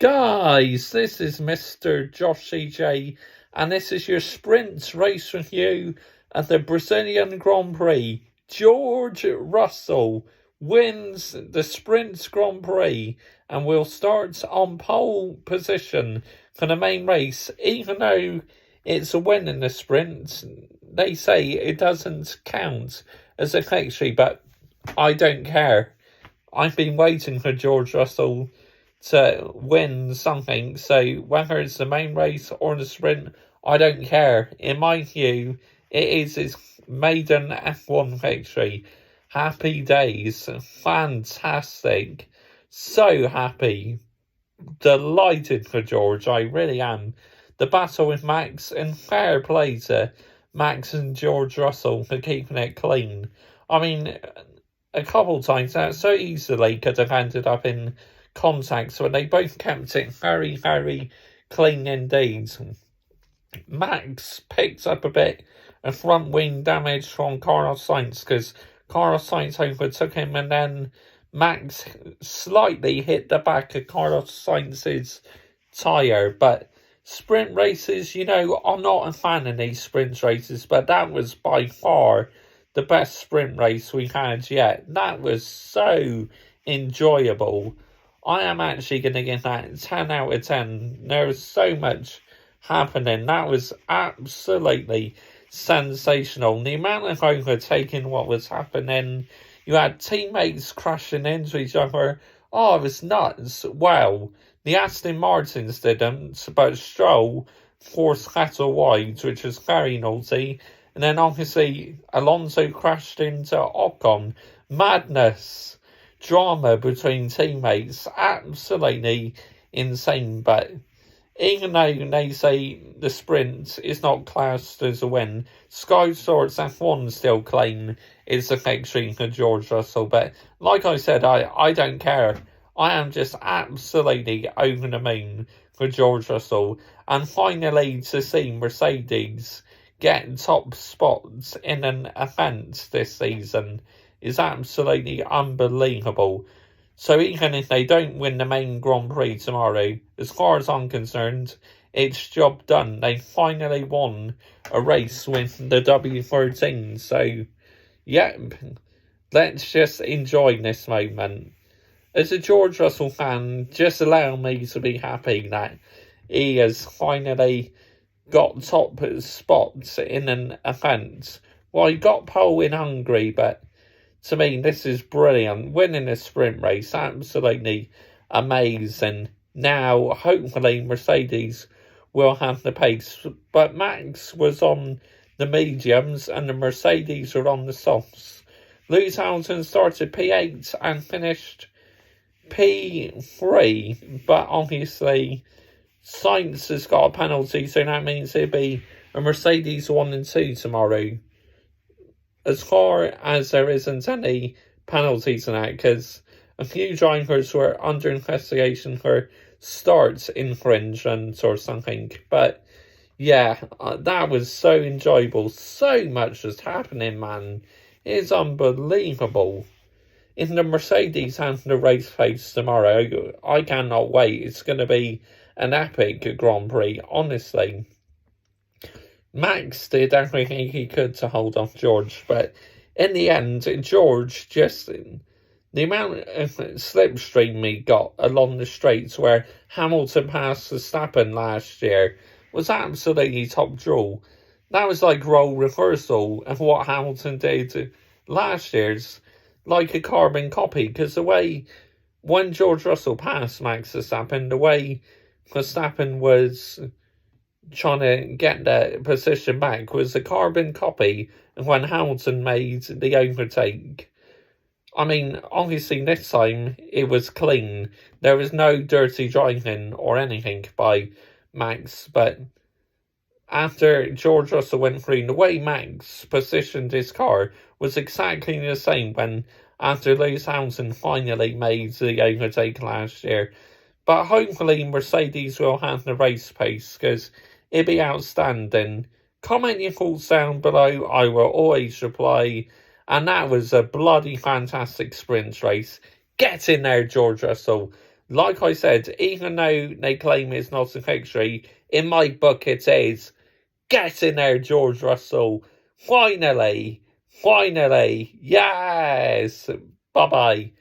Guys, this is Mr. Josh CJ, and this is your sprint race review at the Brazilian Grand Prix. George Russell wins the Sprint Grand Prix and will start on pole position for the main race. Even though it's a win in the sprint, they say it doesn't count as a victory, but I don't care. I've been waiting for George Russell to win something, so whether it's the main race or the sprint, I don't care. In my view, it is his maiden F1 victory. Happy days. Fantastic. So happy. Delighted for George, I really am. The battle with Max, and fair play to Max and George Russell for keeping it clean. I mean, a couple times that so easily could have ended up in contacts, but they both kept it very, very clean indeed. Max picked up a bit of front wing damage from Carlos Sainz because Carlos Sainz overtook him, and then Max slightly hit the back of Carlos Sainz's tyre. But sprint races, I'm not a fan of these sprint races, but that was by far the best sprint race we had yet. That was so enjoyable. I am actually going to give that 10 out of 10. There was so much happening. That was absolutely sensational. The amount of overtaking what was happening. You had teammates crashing into each other. Oh, it was nuts. Well, the Aston Martins didn't, but Stroll forced Vettel wide, which was very naughty. And then obviously Alonso crashed into Ocon. Madness. Drama between teammates, absolutely insane. But even though they say the sprint is not classed as a win, Sky Sports F1 still claim it's a victory for George Russell. But like I said, I don't care. I am just absolutely over the moon for George Russell. And finally to see Mercedes get top spots in an event this season is absolutely unbelievable. So even if they don't win the main Grand Prix tomorrow, as far as I'm concerned, it's job done. They finally won a race with the W13. So, yeah, let's just enjoy this moment. As a George Russell fan, just allow me to be happy that he has finally got top spots in an event. Well, he got pole in Hungary, but to me, this is brilliant. Winning a sprint race, absolutely amazing. Now, hopefully, Mercedes will have the pace. But Max was on the mediums and the Mercedes were on the softs. Lewis Hamilton started P8 and finished P3. But obviously, Sainz has got a penalty, so that means it'll be a Mercedes 1 and 2 tomorrow. As far as there isn't any penalties in that, because a few drivers were under investigation for start infringement or something. But yeah, that was so enjoyable. So much is happening, man. It's unbelievable. If the Mercedes have the race pace tomorrow, I cannot wait. It's going to be an epic Grand Prix, honestly. Max did everything he could to hold off George, but in the end, George just, the amount of slipstream he got along the straights where Hamilton passed Verstappen last year was absolutely top draw. That was like role reversal of what Hamilton did last year's, like a carbon copy, because the way, when George Russell passed Max Verstappen, the way Verstappen was trying to get the position back was a carbon copy of when Hamilton made the overtake. I mean, obviously this time it was clean. There was no dirty driving or anything by Max, but after George Russell went through, the way Max positioned his car was exactly the same when after Lewis Hamilton finally made the overtake last year. But hopefully Mercedes will have the race pace, because it'd be outstanding. Comment your thoughts down below. I will always reply. And that was a bloody fantastic sprint race. Get in there, George Russell. like I said, even though they claim it's not a victory, in my book it is. Get in there, George Russell. Finally. Yes. Bye-bye.